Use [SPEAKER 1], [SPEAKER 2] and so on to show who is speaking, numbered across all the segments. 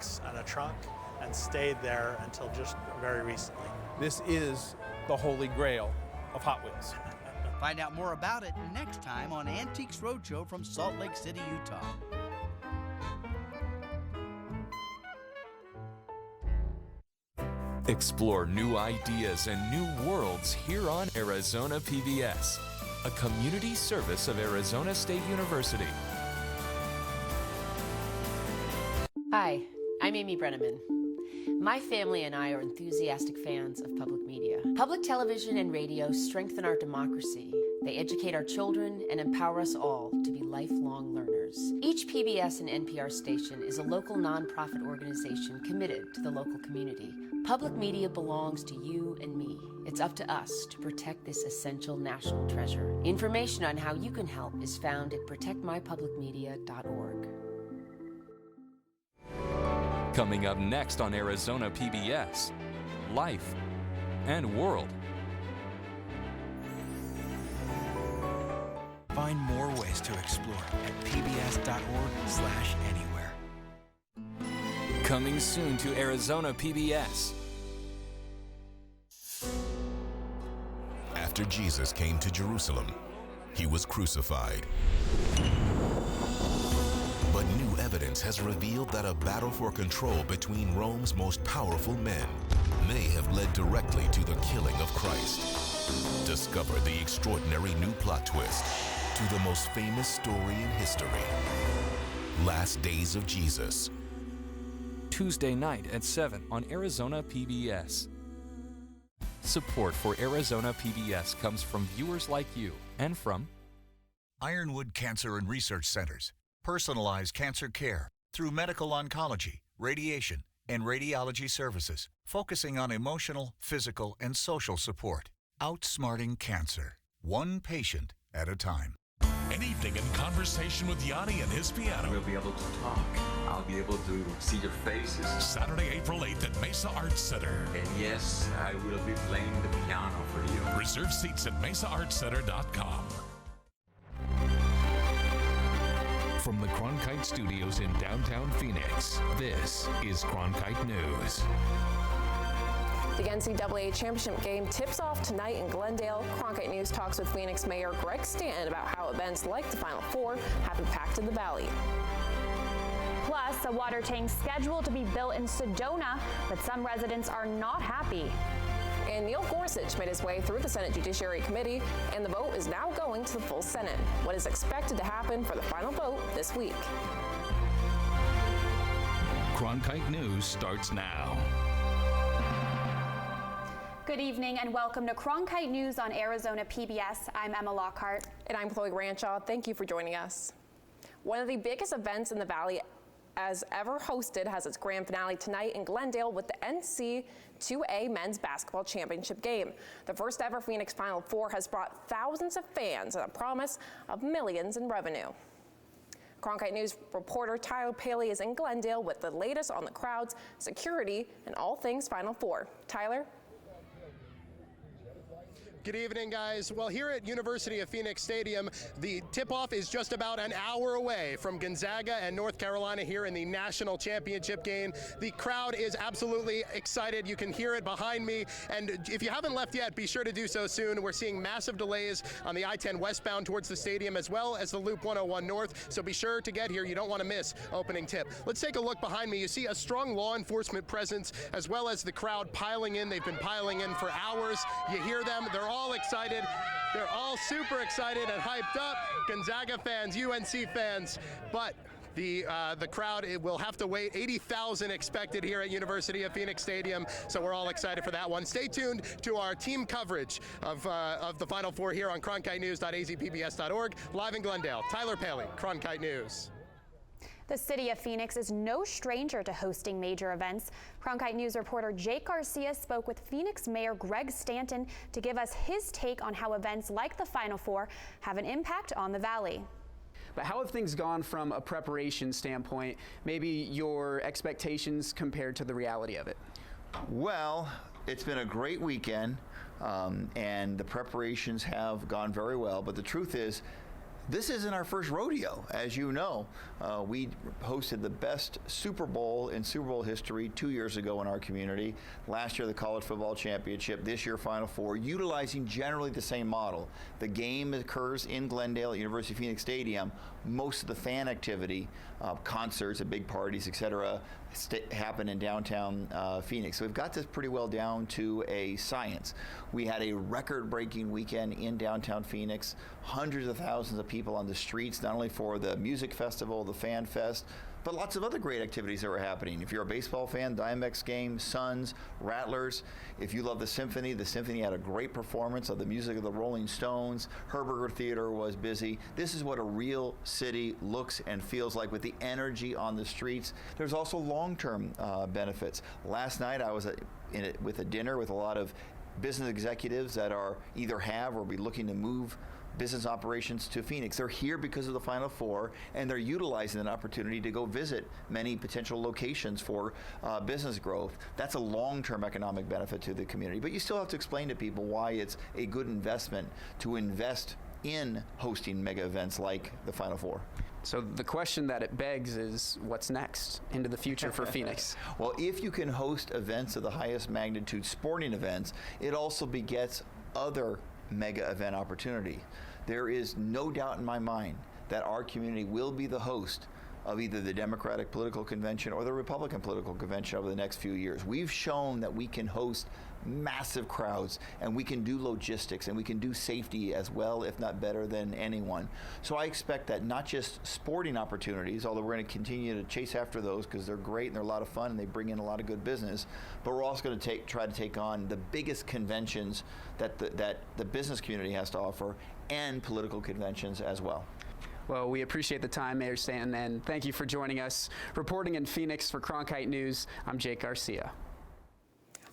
[SPEAKER 1] box and a trunk and stayed there until just very recently.
[SPEAKER 2] This is the holy grail of Hot Wheels.
[SPEAKER 3] Find out more about it next time on Antiques Roadshow from Salt Lake City, Utah.
[SPEAKER 4] Explore new ideas and new worlds here on Arizona PBS, a community service of Arizona State University.
[SPEAKER 5] Hi, I'm Amy Brenneman. My family and I are enthusiastic fans of public media. Public television and radio strengthen our democracy. They educate our children and empower us all to be lifelong learners. Each PBS and NPR station is a local nonprofit organization committed to the local community. Public media belongs to you and me. It's up to us to protect this essential national treasure. Information on how you can help is found at protectmypublicmedia.org.
[SPEAKER 4] Coming up next on Arizona PBS, Life and World.
[SPEAKER 6] Find more ways to explore at pbs.org/anywhere.
[SPEAKER 4] Coming soon to Arizona PBS.
[SPEAKER 7] After Jesus came to Jerusalem, he was crucified. But new evidence has revealed that a battle for control between Rome's most powerful men may have led directly to the killing of Christ. Discover the extraordinary new plot twist to the most famous story in history. Last Days of Jesus.
[SPEAKER 4] Tuesday night at 7 on Arizona PBS. Support for Arizona PBS comes from viewers like you and from
[SPEAKER 8] Ironwood Cancer and Research Centers. Personalized cancer care through medical oncology, radiation, and radiology services, focusing on emotional, physical, and social support. Outsmarting cancer, one patient at a time.
[SPEAKER 9] An evening in conversation with Yanni and his piano.
[SPEAKER 10] We'll be able to talk. I'll be able to see your faces.
[SPEAKER 9] Saturday, April 8th at Mesa Arts Center.
[SPEAKER 10] And yes, I will be playing the piano for you.
[SPEAKER 9] Reserve seats at mesaartscenter.com.
[SPEAKER 11] From the Cronkite Studios in downtown Phoenix, this is Cronkite News.
[SPEAKER 12] The NCAA championship game tips off tonight in Glendale. Cronkite News talks with Phoenix Mayor Greg Stanton about how events like the Final Four have impacted the Valley.
[SPEAKER 13] Plus, a water tank scheduled to be built in Sedona, but some residents are not happy.
[SPEAKER 12] And Neil Gorsuch made his way through the Senate Judiciary Committee, and the vote is now going to the full Senate. What is expected to happen for the final vote this week?
[SPEAKER 11] Cronkite News starts now.
[SPEAKER 13] Good evening and welcome to Cronkite News on Arizona PBS. I'm Emma Lockhart.
[SPEAKER 12] And I'm Chloe Granshaw. Thank you for joining us. One of the biggest events in the Valley as ever hosted has its grand finale tonight in Glendale with the NC2A Men's Basketball Championship game. The first ever Phoenix Final Four has brought thousands of fans and a promise of millions in revenue. Cronkite News reporter Tyler Paley is in Glendale with the latest on the crowds, security, and all things Final Four. Tyler?
[SPEAKER 14] Good evening, guys. Well, here at University of Phoenix Stadium, the tip-off is just about an hour away from Gonzaga and North Carolina here in the national championship game. The crowd is absolutely excited. You can hear it behind me. And if you haven't left yet, be sure to do so soon. We're seeing massive delays on the I-10 westbound towards the stadium as well as the Loop 101 north. So be sure to get here. You don't want to miss opening tip. Let's take a look behind me. You see a strong law enforcement presence as well as the crowd piling in. They've been piling in for hours. You hear them. They're all excited. They're all super excited and hyped up. Gonzaga fans, UNC fans, but the crowd, it will have to wait. 80,000 expected here at University of Phoenix Stadium, so we're all excited for that one. Stay tuned to our team coverage of the Final Four here on cronkitenews.azpbs.org. Live in Glendale, Tyler Paley, Cronkite News.
[SPEAKER 13] The city of Phoenix is no stranger to hosting major events. Cronkite News reporter Jake Garcia spoke with Phoenix Mayor Greg Stanton to give us his take on how events like the Final Four have an impact on the Valley.
[SPEAKER 15] But how have things gone from a preparation standpoint, maybe your expectations compared to the reality of it?
[SPEAKER 16] Well, it's been a great weekend, and the preparations have gone very well, but the truth is, This isn't our first rodeo. As you know, we hosted the best Super Bowl in Super Bowl history 2 years ago in our community. Last year, the College Football Championship. This year, Final Four, utilizing generally the same model. The game occurs in Glendale at University of Phoenix Stadium. Most of the fan activity, concerts and big parties, etc., happen in downtown Phoenix. So we've got this pretty well down to a science. We had a record-breaking weekend in downtown Phoenix. Hundreds of thousands of people on the streets, not only for the music festival, the fan fest, but lots of other great activities that were happening. If you're a baseball fan, Diamondbacks game, Suns, Rattlers. If you love the Symphony had a great performance of the music of the Rolling Stones. Herberger Theater was busy. This is what a real city looks and feels like with the energy on the streets. There's also long-term benefits. Last night I was with a dinner with a lot of business executives that are either have or be looking to move business operations to Phoenix. They're here because of the Final Four, and they're utilizing an opportunity to go visit many potential locations for business growth. That's a long-term economic benefit to the community. But you still have to explain to people why it's a good investment to invest in hosting mega events like the Final Four.
[SPEAKER 15] So the question that it begs is, what's next into the future for Phoenix?
[SPEAKER 16] Well, if you can host events of the highest magnitude, sporting events, it also begets other mega event opportunity. There is no doubt in my mind that our community will be the host of either the Democratic political convention or the Republican political convention over the next few years. We've shown that we can host massive crowds, and we can do logistics, and we can do safety as well, if not better than anyone. So I expect that not just sporting opportunities, although we're going to continue to chase after those because they're great and they're a lot of fun and they bring in a lot of good business, but we're also going to try to take on the biggest conventions that the business community has to offer, and political conventions as well.
[SPEAKER 15] Well, we appreciate the time, Mayor Stanton, and thank you for joining us. Reporting in Phoenix for Cronkite News, I'm Jake Garcia.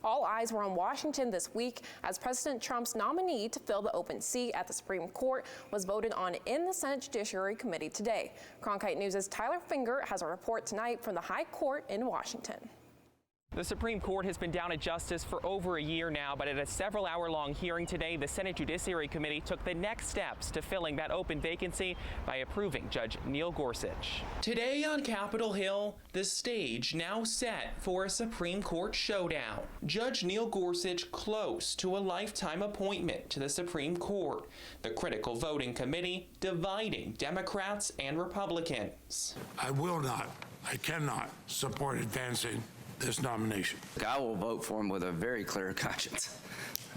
[SPEAKER 12] All eyes were on Washington this week as President Trump's nominee to fill the open seat at the Supreme Court was voted on in the Senate Judiciary Committee today. Cronkite News' Tyler Finger has a report tonight from the High Court in Washington.
[SPEAKER 17] The Supreme Court has been down at justice for over a year now, but at a several-hour-long hearing today, the Senate Judiciary Committee took the next steps to filling that open vacancy by approving Judge Neil Gorsuch.
[SPEAKER 18] Today on Capitol Hill, the stage now set for a Supreme Court showdown. Judge Neil Gorsuch close to a lifetime appointment to the Supreme Court. The critical voting committee dividing Democrats and Republicans.
[SPEAKER 19] I cannot support advancing this nomination.
[SPEAKER 20] I will vote for him with a very clear conscience,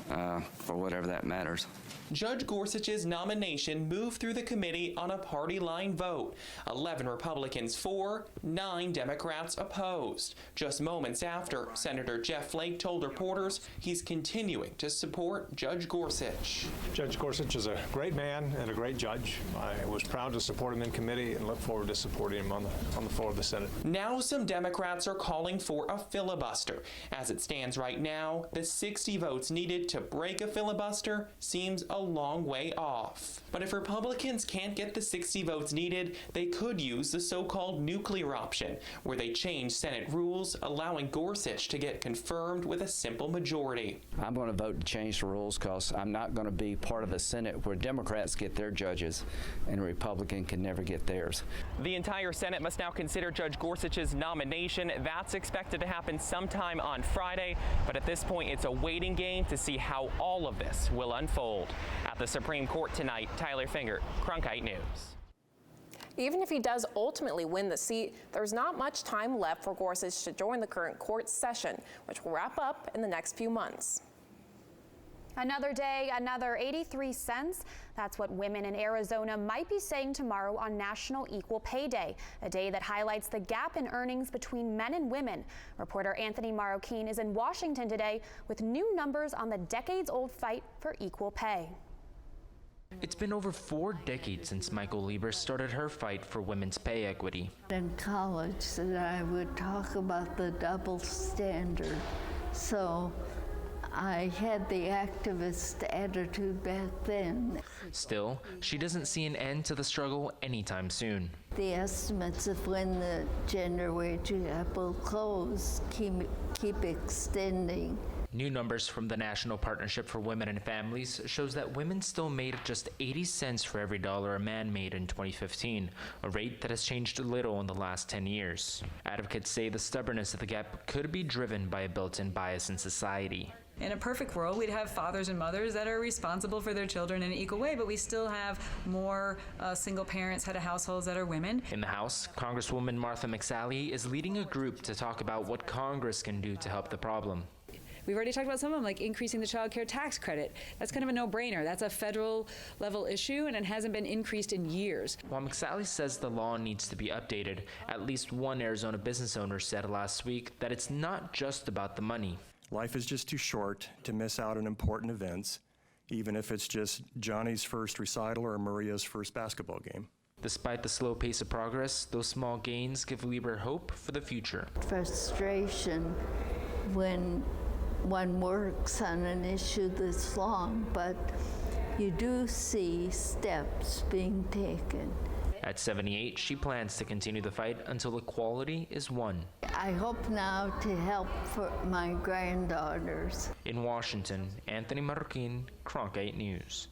[SPEAKER 20] for whatever that matters.
[SPEAKER 18] Judge Gorsuch's nomination moved through the committee on a party line vote. 11 Republicans for, 9 Democrats opposed. Just moments after, Senator Jeff Flake told reporters he's continuing to support Judge Gorsuch.
[SPEAKER 21] Judge Gorsuch is a great man and a great judge. I was proud to support him in committee and look forward to supporting him on the floor of the Senate.
[SPEAKER 18] Now some Democrats are calling for a filibuster. As it stands right now, the 60 votes needed to break a filibuster seems a long way off. But if Republicans can't get the 60 votes needed, they could use the so-called nuclear option, where they change Senate rules, allowing Gorsuch to get confirmed with a simple majority.
[SPEAKER 20] I'm going to vote to change the rules because I'm not going to be part of the Senate where Democrats get their judges and a Republican can never get theirs.
[SPEAKER 17] The entire Senate must now consider Judge Gorsuch's nomination. That's expected to happen sometime on Friday, but at this point it's a waiting game to see how all of this will unfold. At the Supreme Court tonight, Tyler Finger, Cronkite News.
[SPEAKER 12] Even if he does ultimately win the seat, there's not much time left for Gorsuch to join the current court session, which will wrap up in the next few months.
[SPEAKER 13] Another day, another 83 cents. That's what women in Arizona might be saying tomorrow on National Equal Pay Day, a day that highlights the gap in earnings between men and women. Reporter Anthony Marroquin is in Washington today with new numbers on the decades-old fight for equal pay.
[SPEAKER 22] It's been over 4 decades since Michael Lieber started her fight for women's pay equity.
[SPEAKER 23] In college, that I would talk about the double standard, so I had the activist attitude back then.
[SPEAKER 22] Still, she doesn't see an end to the struggle anytime soon.
[SPEAKER 23] The estimates of when the gender wage gap will close keep extending.
[SPEAKER 22] New numbers from the National Partnership for Women and Families shows that women still made just 80 cents for every dollar a man made in 2015, a rate that has changed little in the last 10 years. Advocates say the stubbornness of the gap could be driven by a built-in bias in society.
[SPEAKER 1] In a perfect world, we'd have fathers and mothers that are responsible for their children in an equal way, but we still have more single parents, head of households that are women.
[SPEAKER 22] In the House, Congresswoman Martha McSally is leading a group to talk about what Congress can do to help the problem.
[SPEAKER 1] We've already talked about some of them, like increasing the child care tax credit. That's kind of a no-brainer. That's a federal level issue, and it hasn't been increased in years.
[SPEAKER 22] While McSally says the law needs to be updated, at least one Arizona business owner said last week that it's not just about the money.
[SPEAKER 2] Life is just too short to miss out on important events, even if it's just Johnny's first recital or Maria's first basketball game.
[SPEAKER 22] Despite the slow pace of progress, those small gains give Lieber hope for the future.
[SPEAKER 23] Frustration when one works on an issue this long, but you do see steps being taken.
[SPEAKER 22] At 78, she plans to continue the fight until equality is won.
[SPEAKER 23] I hope now to help for my granddaughters.
[SPEAKER 22] In Washington, Anthony Marroquin, Cronkite News.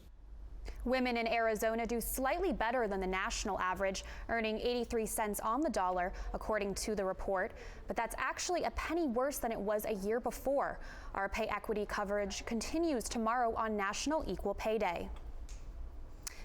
[SPEAKER 13] Women in Arizona do slightly better than the national average, earning 83 cents on the dollar, according to the report. But that's actually a penny worse than it was a year before. Our pay equity coverage continues tomorrow on National Equal Pay Day.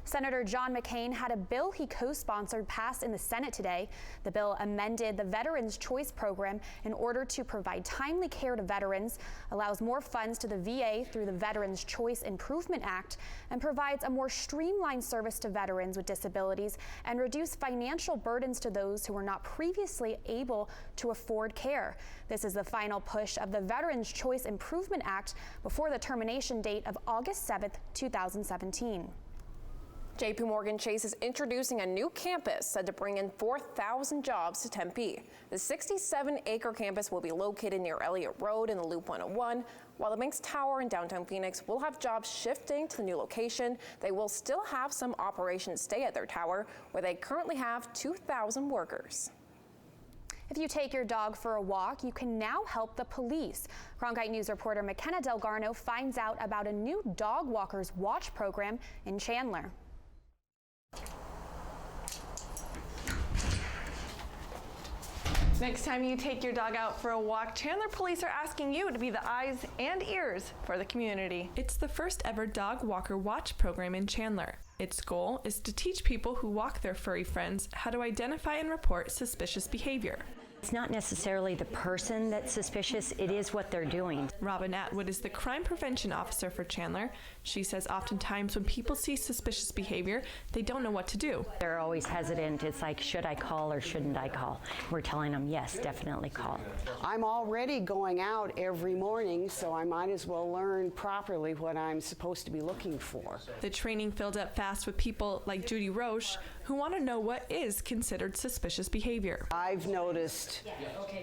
[SPEAKER 13] Senator John McCain had a bill he co-sponsored pass in the Senate today. The bill amended the Veterans Choice Program in order to provide timely care to veterans, allows more funds to the VA through the Veterans Choice Improvement Act, and provides a more streamlined service to veterans with disabilities and reduce financial burdens to those who were not previously able to afford care. This is the final push of the Veterans Choice Improvement Act before the termination date of August 7th, 2017.
[SPEAKER 12] JP Morgan Chase is introducing a new campus said to bring in 4,000 jobs to Tempe. The 67-acre campus will be located near Elliott Road in the Loop 101. While the bank's tower in downtown Phoenix will have jobs shifting to the new location, they will still have some operations stay at their tower, where they currently have 2,000 workers.
[SPEAKER 13] If you take your dog for a walk, you can now help the police. Cronkite News reporter McKenna Delgarno finds out about a new Dog Walkers Watch program in Chandler.
[SPEAKER 3] Next time you take your dog out for a walk, Chandler Police are asking you to be the eyes and ears for the community.
[SPEAKER 24] It's the first ever Dog Walker Watch program in Chandler. Its goal is to teach people who walk their furry friends how to identify and report suspicious behavior.
[SPEAKER 25] It's not necessarily the person that's suspicious, it is what they're doing.
[SPEAKER 24] Robin Atwood is the crime prevention officer for Chandler. She says oftentimes when people see suspicious behavior, they don't know what to do.
[SPEAKER 25] They're always hesitant. It's like, should I call or shouldn't I call? We're telling them, yes, definitely call.
[SPEAKER 26] I'm already going out every morning, so I might as well learn properly what I'm supposed to be looking for.
[SPEAKER 24] The training filled up fast with people like Judy Roche, who want to know what is considered suspicious behavior.
[SPEAKER 26] I've noticed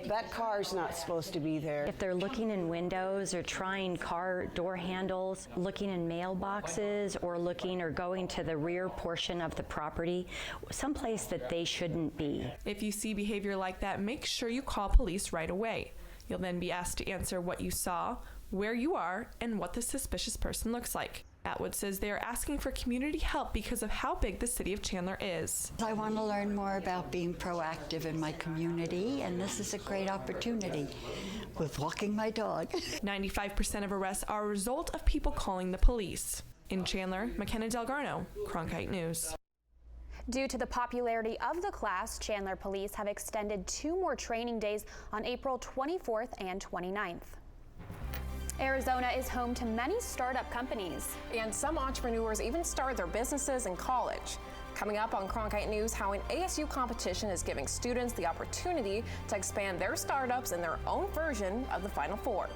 [SPEAKER 26] that car's not supposed to be there.
[SPEAKER 25] If they're looking in windows or trying car door handles, looking in mailboxes, or looking or going to the rear portion of the property, someplace that they shouldn't be.
[SPEAKER 24] If you see behavior like that, make sure you call police right away. You'll then be asked to answer what you saw, where you are, and what the suspicious person looks like. Atwood says they are asking for community help because of how big the city of Chandler is.
[SPEAKER 27] I want to learn more about being proactive in my community, and this is a great opportunity with walking my dog.
[SPEAKER 24] 95% of arrests are a result of people calling the police. In Chandler, McKenna Delgarno, Cronkite News.
[SPEAKER 13] Due to the popularity of the class, Chandler Police have extended 2 more training days on April 24th and 29th. Arizona is home to many startup companies.
[SPEAKER 12] And some entrepreneurs even start their businesses in college. Coming up on Cronkite News, how an ASU competition is giving students the opportunity to expand their startups in their own version of the Final Four.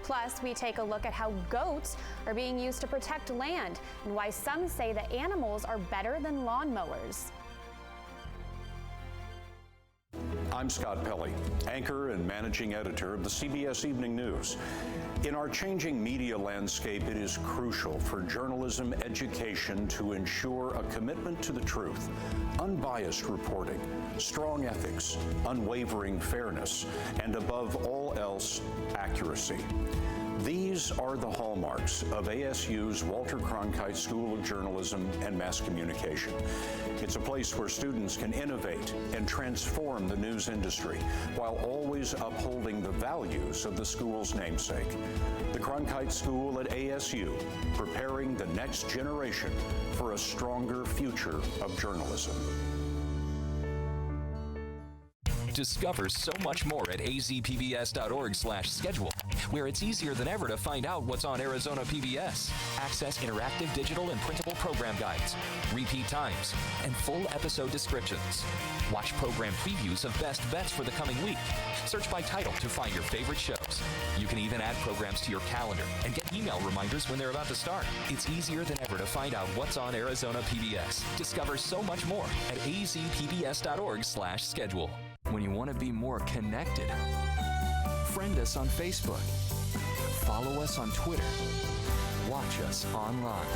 [SPEAKER 13] Plus, we take a look at how goats are being used to protect land and why some say that animals are better than lawnmowers.
[SPEAKER 28] I'm Scott Pelley, anchor and managing editor of the CBS Evening News. In our changing media landscape, it is crucial for journalism education to ensure a commitment to the truth, unbiased reporting, strong ethics, unwavering fairness, and above all else, accuracy. These are the hallmarks of ASU's Walter Cronkite School of Journalism and Mass Communication. It's a place where students can innovate and transform the news industry while always upholding the values of the school's namesake. The Cronkite School at ASU, preparing the next generation for a stronger future of journalism.
[SPEAKER 4] Discover so much more at azpbs.org/schedule, where it's easier than ever to find out what's on Arizona PBS. Access interactive digital and printable program guides, repeat times, and full episode descriptions. Watch program previews of best bets for the coming week. Search by title to find your favorite shows. You can even add programs to your calendar and get email reminders when they're about to start. It's easier than ever to find out what's on Arizona PBS. Discover so much more at azpbs.org/schedule. When you want to be more connected, friend us on Facebook, follow us on Twitter, watch us online.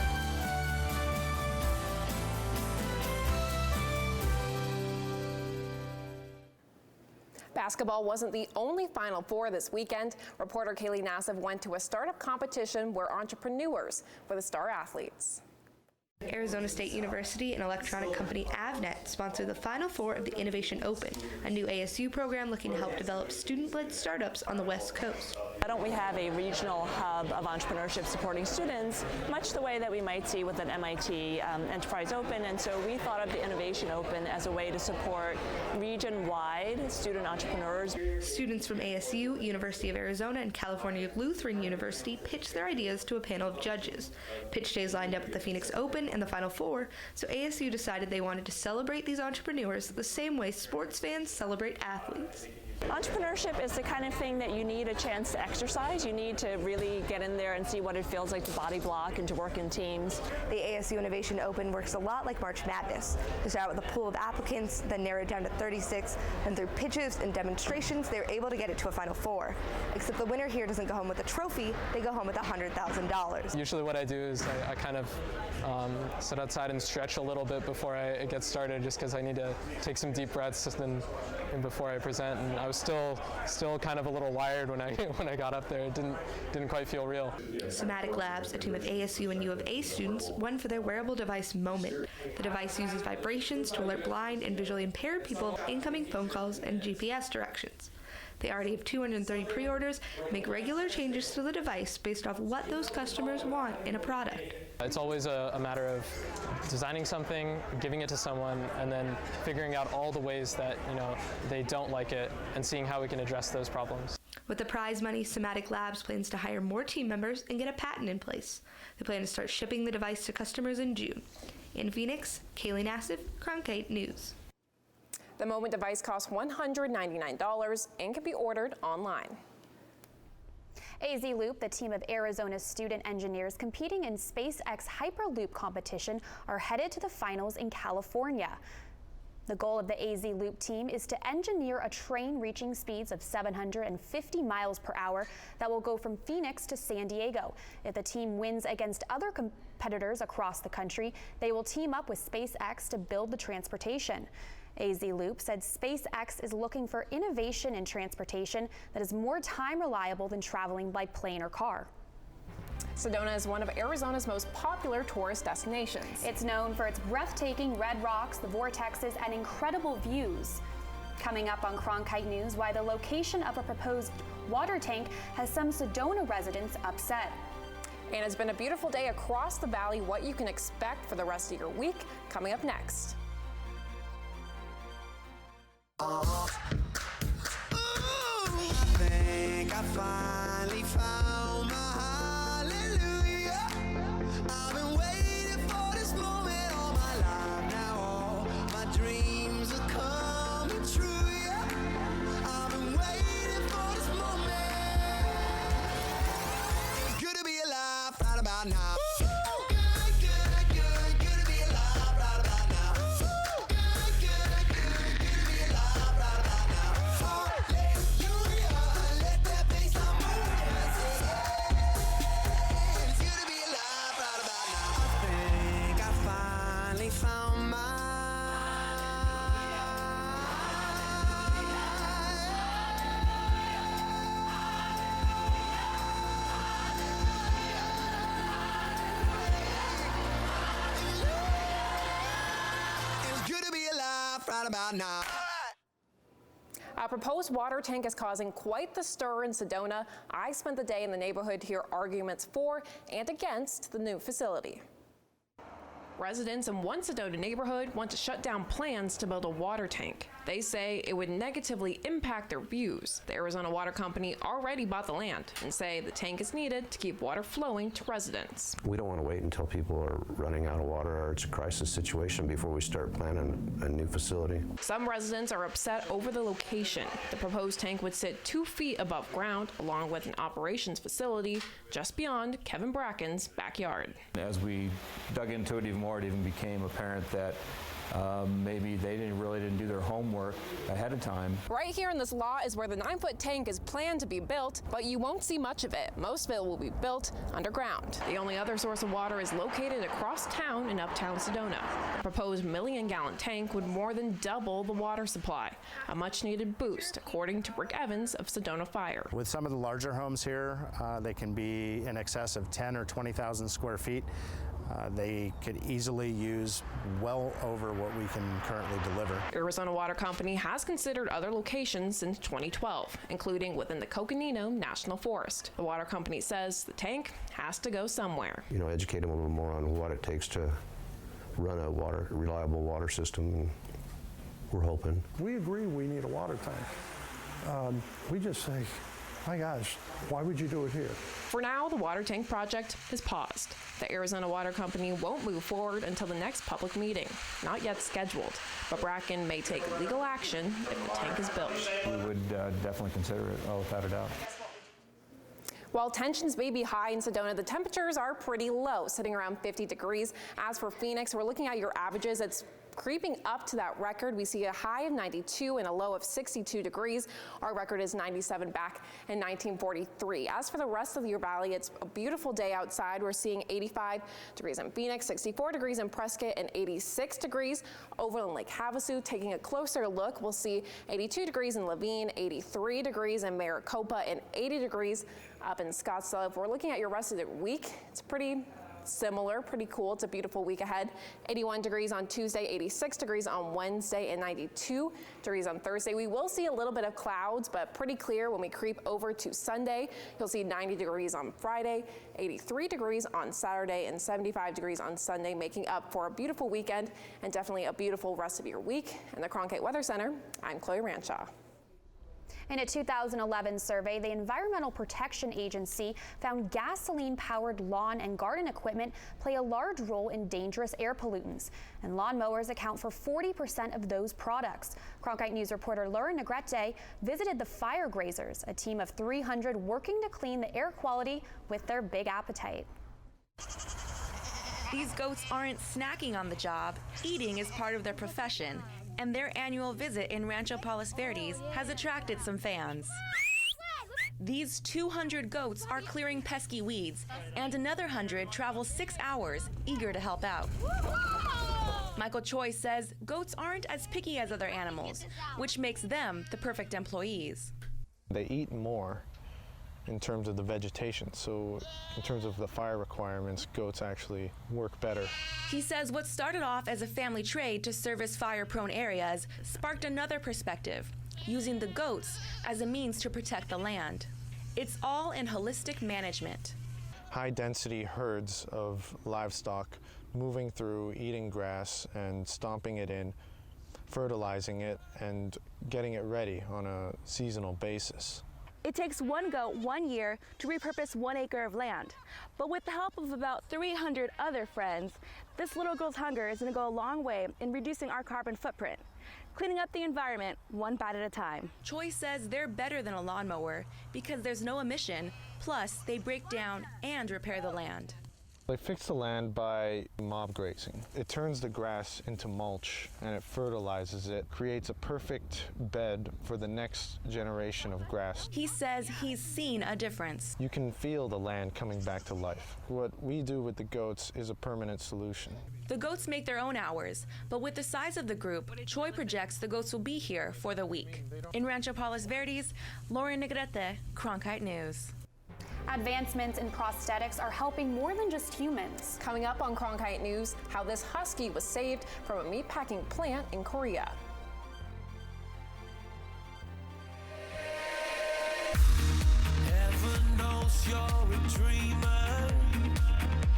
[SPEAKER 12] Basketball wasn't the only Final Four this weekend. Reporter Kaylee Nassif went to a startup competition where entrepreneurs were the star athletes.
[SPEAKER 5] Arizona State University and electronic company Avnet sponsor the Final Four of the Innovation Open, a new ASU program looking to help develop student-led startups on the West Coast.
[SPEAKER 6] Why don't we have a regional hub of entrepreneurship supporting students, much the way that we might see with an MIT Enterprise Open? And so we thought of the Innovation Open as a way to support region-wide student entrepreneurs.
[SPEAKER 5] Students from ASU, University of Arizona, and California Lutheran University pitched their ideas to a panel of judges. Pitch days lined up with the Phoenix Open and the Final Four, so ASU decided they wanted to celebrate these entrepreneurs the same way sports fans celebrate athletes.
[SPEAKER 6] Entrepreneurship is the kind of thing that you need a chance to exercise. You need to really get in there and see what it feels like to body block and to work in teams.
[SPEAKER 5] The ASU Innovation Open works a lot like March Madness. They start with a pool of applicants, then narrow it down to 36, and through pitches and demonstrations, they're able to get it to a Final Four. Except the winner here doesn't go home with a trophy, they go home with $100,000.
[SPEAKER 7] Usually what I do is I kind of sit outside and stretch a little bit before I get started, just because I need to take some deep breaths and before I present. And I was still kind of a little wired when I got up there. It didn't quite feel real.
[SPEAKER 5] Somatic Labs, a team of ASU and U of A students, won for their wearable device Moment. The device uses vibrations to alert blind and visually impaired people of incoming phone calls and GPS directions. They already have 230 pre-orders and make regular changes to the device based off what those customers want in a product.
[SPEAKER 7] It's always a matter of designing something, giving it to someone, and then figuring out all the ways that they don't like it and seeing how we can address those problems.
[SPEAKER 5] With the prize money, Somatic Labs plans to hire more team members and get a patent in place. They plan to start shipping the device to customers in June. In Phoenix, Kaylee Nassif, Cronkite News.
[SPEAKER 12] The Moment device costs $199 and can be ordered online.
[SPEAKER 13] AZ Loop, the team of Arizona student engineers competing in SpaceX Hyperloop competition, are headed to the finals in California. The goal of the AZ Loop team is to engineer a train reaching speeds of 750 miles per hour that will go from Phoenix to San Diego. If the team wins against other competitors across the country, they will team up with SpaceX to build the transportation. AZ Loop said SpaceX is looking for innovation in transportation that is more time reliable than traveling by plane or car.
[SPEAKER 12] Sedona is one of Arizona's most popular tourist destinations.
[SPEAKER 13] It's known for its breathtaking red rocks, the vortexes, and incredible views. Coming up on Cronkite News, why the location of a proposed water tank has some Sedona residents upset.
[SPEAKER 12] And it's been a beautiful day across the valley. What you can expect for the rest of your week, coming up next.
[SPEAKER 8] I think I finally found my hallelujah. I've been waiting for this moment all my life now. All my dreams are coming true, yeah. I've been waiting for this moment. It's good to be alive right about now. right about now.
[SPEAKER 12] A proposed water tank is causing quite the stir in Sedona. I spent the day in the neighborhood to hear arguments for and against the new facility. Residents in one Sedona neighborhood want to shut down plans to build a water tank. They say it would negatively impact their views. The Arizona Water Company already bought the land and say the tank is needed to keep water flowing to residents.
[SPEAKER 9] We don't want to wait until people are running out of water or it's a crisis situation before we start planning a new facility.
[SPEAKER 12] Some residents are upset over the location. The proposed tank would sit 2 feet above ground, along with an operations facility just beyond Kevin Bracken's backyard.
[SPEAKER 10] As we dug into it even more, it even became apparent that maybe they didn't do their homework ahead of time.
[SPEAKER 12] Right here in this lot is where the 9-foot tank is planned to be built, but you won't see much of it. Most of it will be built underground. The only other source of water is located across town in uptown Sedona. The proposed million-gallon tank would more than double the water supply, a much-needed boost, according to Rick Evans of Sedona Fire.
[SPEAKER 11] With some of the larger homes here, they can be in excess of 10 or 20,000 square feet. They could easily use well over what we can currently deliver.
[SPEAKER 12] Arizona Water Company has considered other locations since 2012, including within the Coconino National Forest. The water company says the tank has to go somewhere.
[SPEAKER 9] You know, educate them a little more on what it takes to run a reliable water system, and we're hoping.
[SPEAKER 14] We agree we need a water tank. We just say, my gosh, why would you do it here?
[SPEAKER 12] For now, the water tank project is paused. The Arizona Water Company won't move forward until the next public meeting, not yet scheduled, but Bracken may take legal action if the tank is built.
[SPEAKER 10] We would definitely consider it, without a doubt.
[SPEAKER 12] While tensions may be high in Sedona, the temperatures are pretty low, sitting around 50 degrees. As for Phoenix, we're looking at your averages. It's creeping up to that record. We see a high of 92 and a low of 62 degrees. Our record is 97 back in 1943. As for the rest of your valley, it's a beautiful day outside. We're seeing 85 degrees in Phoenix, 64 degrees in Prescott, and 86 degrees over in Lake Havasu. Taking a closer look, we'll see 82 degrees in Laveen, 83 degrees in Maricopa, and 80 degrees up in Scottsdale. If we're looking at your rest of the week, it's pretty similar, pretty cool. It's a beautiful week ahead. 81 degrees on Tuesday, 86 degrees on Wednesday, and 92 degrees on Thursday. We will see a little bit of clouds, but pretty clear when we creep over to Sunday. You'll see 90 degrees on Friday, 83 degrees on Saturday, and 75 degrees on Sunday, making up for a beautiful weekend and definitely a beautiful rest of your week. In the Cronkite Weather Center, I'm Chloe Ranshaw.
[SPEAKER 13] In a 2011 survey, the Environmental Protection Agency found gasoline-powered lawn and garden equipment play a large role in dangerous air pollutants, and lawnmowers account for 40% of those products. Cronkite News reporter Laura Negrete visited the Fire Grazers, a team of 300 working to clean the air quality with their big appetite.
[SPEAKER 15] These goats aren't snacking on the job. Eating is part of their profession, and their annual visit in Rancho Palos Verdes has attracted some fans. These 200 goats are clearing pesky weeds, and another 100 travel 6 hours, eager to help out. Michael Choi says goats aren't as picky as other animals, which makes them the perfect employees.
[SPEAKER 11] They eat more in terms of the vegetation, so in terms of the fire requirements, goats actually work better.
[SPEAKER 15] He says what started off as a family trade to service fire-prone areas sparked another perspective, using the goats as a means to protect the land. It's all in holistic management.
[SPEAKER 11] High-density herds of livestock moving through, eating grass and stomping it in, fertilizing it, and getting it ready on a seasonal basis.
[SPEAKER 15] It takes one goat 1 year to repurpose 1 acre of land. But with the help of about 300 other friends, this little girl's hunger is going to go a long way in reducing our carbon footprint, cleaning up the environment one bite at a time. Choi says they're better than a lawnmower because there's no emission, plus they break down and repair the land.
[SPEAKER 11] They fix the land by mob grazing. It turns the grass into mulch and it fertilizes it, creates a perfect bed for the next generation of grass.
[SPEAKER 15] He says he's seen a difference.
[SPEAKER 11] You can feel the land coming back to life. What we do with the goats is a permanent solution.
[SPEAKER 15] The goats make their own hours, but with the size of the group, Choi projects the goats will be here for the week. In Rancho Palos Verdes, Lauren Negrete, Cronkite News.
[SPEAKER 13] Advancements in prosthetics are helping more than just humans.
[SPEAKER 12] Coming up on Cronkite News, how this husky was saved from a meatpacking plant in Korea.
[SPEAKER 8] you're a dreamer,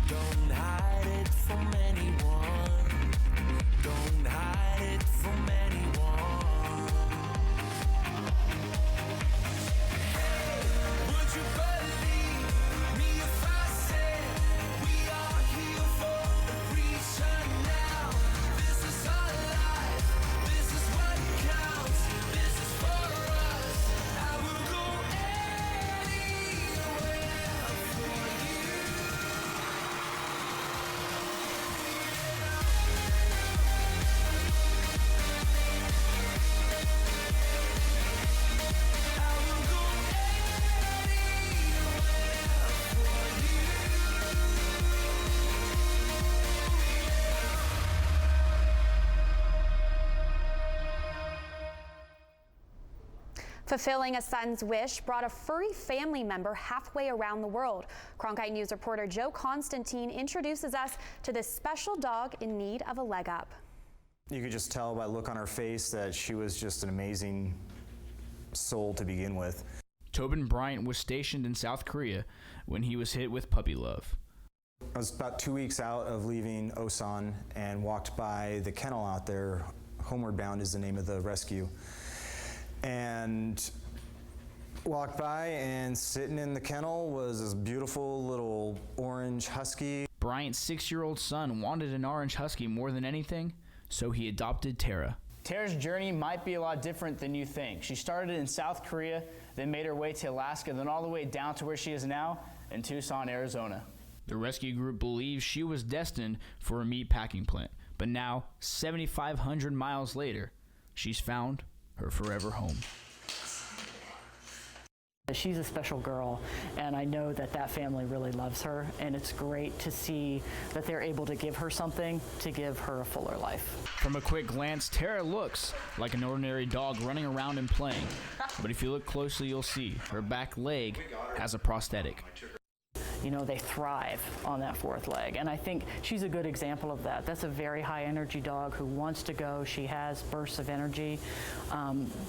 [SPEAKER 8] don't hide it from anyone. Don't hide it from anyone. Hey, would you believe me if I said we are here for a reason now? This is our life, this is what counts, this is for us. I will go anywhere for you.
[SPEAKER 13] Fulfilling a son's wish brought a furry family member halfway around the world. Cronkite News reporter Joe Constantine introduces us to this special dog in need of a leg up.
[SPEAKER 1] You could just tell by the look on her face that she was just an amazing soul to begin with.
[SPEAKER 2] Tobin Bryant was stationed in South Korea when he was hit with puppy love.
[SPEAKER 1] I was about 2 weeks out of leaving Osan and walked by the kennel out there. Homeward Bound is the name of the rescue. And walked by, and sitting in the kennel was this beautiful little orange husky.
[SPEAKER 2] Bryant's 6-year-old son wanted an orange husky more than anything, so he adopted Tara.
[SPEAKER 16] Tara's journey might be a lot different than you think. She started in South Korea, then made her way to Alaska, then all the way down to where she is now in Tucson, Arizona.
[SPEAKER 2] The rescue group believes she was destined for a meat packing plant, but now, 7,500 miles later, she's found her forever home.
[SPEAKER 17] She's a special girl, and I know that that family really loves her, and it's great to see that they're able to give her something to give her a fuller life.
[SPEAKER 2] From a quick glance, Tara looks like an ordinary dog running around and playing, but if you look closely, you'll see her back leg has a prosthetic.
[SPEAKER 17] You know, they thrive on that fourth leg, and I think she's a good example of that. That's a very high energy dog who wants to go. She has bursts of energy,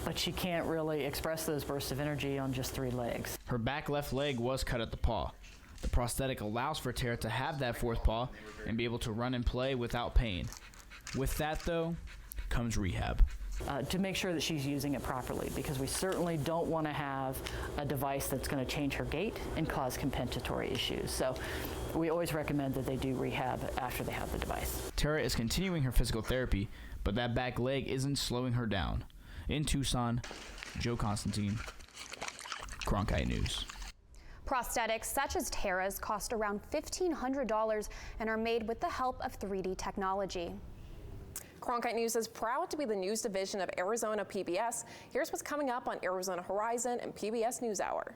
[SPEAKER 17] but she can't really express those bursts of energy on just 3 legs.
[SPEAKER 2] Her back left leg was cut at the paw. The prosthetic allows for Tara to have that fourth paw and be able to run and play without pain. With that, though, comes rehab.
[SPEAKER 17] To make sure that she's using it properly, because we certainly don't want to have a device that's going to change her gait and cause compensatory issues. So we always recommend that they do rehab after they have the device.
[SPEAKER 2] Tara is continuing her physical therapy, but that back leg isn't slowing her down. In Tucson, Joe Constantine, Cronkite News.
[SPEAKER 13] Prosthetics such as Tara's cost around $1,500 and are made with the help of 3D technology.
[SPEAKER 12] Cronkite News is proud to be the news division of Arizona PBS. Here's what's coming up on Arizona Horizon and PBS NewsHour.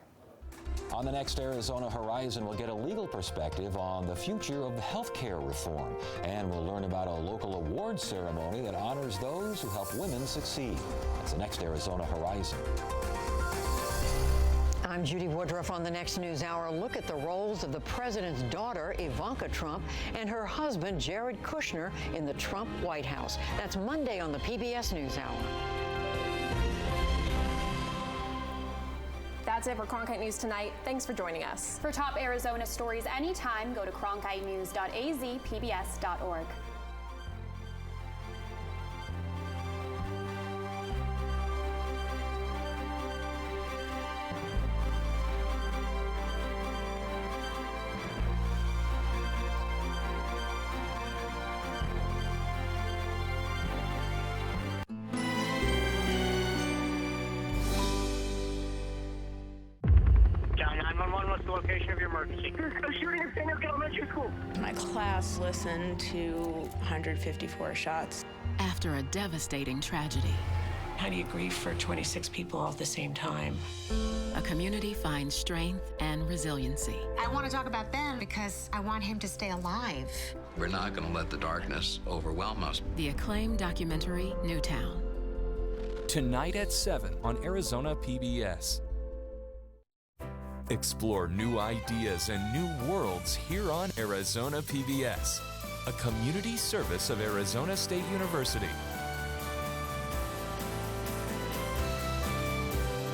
[SPEAKER 18] On the next Arizona Horizon, we'll get a legal perspective on the future of healthcare reform, and we'll learn about a local awards ceremony that honors those who help women succeed. That's the next Arizona Horizon.
[SPEAKER 19] I'm Judy Woodruff on the next NewsHour. Look at the roles of the president's daughter, Ivanka Trump, and her husband, Jared Kushner, in the Trump White House. That's Monday on the PBS NewsHour.
[SPEAKER 12] That's it for Cronkite News tonight. Thanks for joining us.
[SPEAKER 13] For top Arizona stories anytime, go to cronkitenews.azpbs.org.
[SPEAKER 20] What's the location of your emergency? There's a shooting at St. Edgar Elementary School.
[SPEAKER 21] My class listened to 154 shots.
[SPEAKER 29] After a devastating tragedy.
[SPEAKER 30] How do you grieve for 26 people all at the same time?
[SPEAKER 29] A community finds strength and resiliency.
[SPEAKER 31] I want to talk about them because I want him to stay alive.
[SPEAKER 32] We're not going to let the darkness overwhelm us.
[SPEAKER 29] The acclaimed documentary, Newtown.
[SPEAKER 4] Tonight at 7 on Arizona PBS. Explore new ideas and new worlds here on Arizona PBS, a community service of Arizona State University.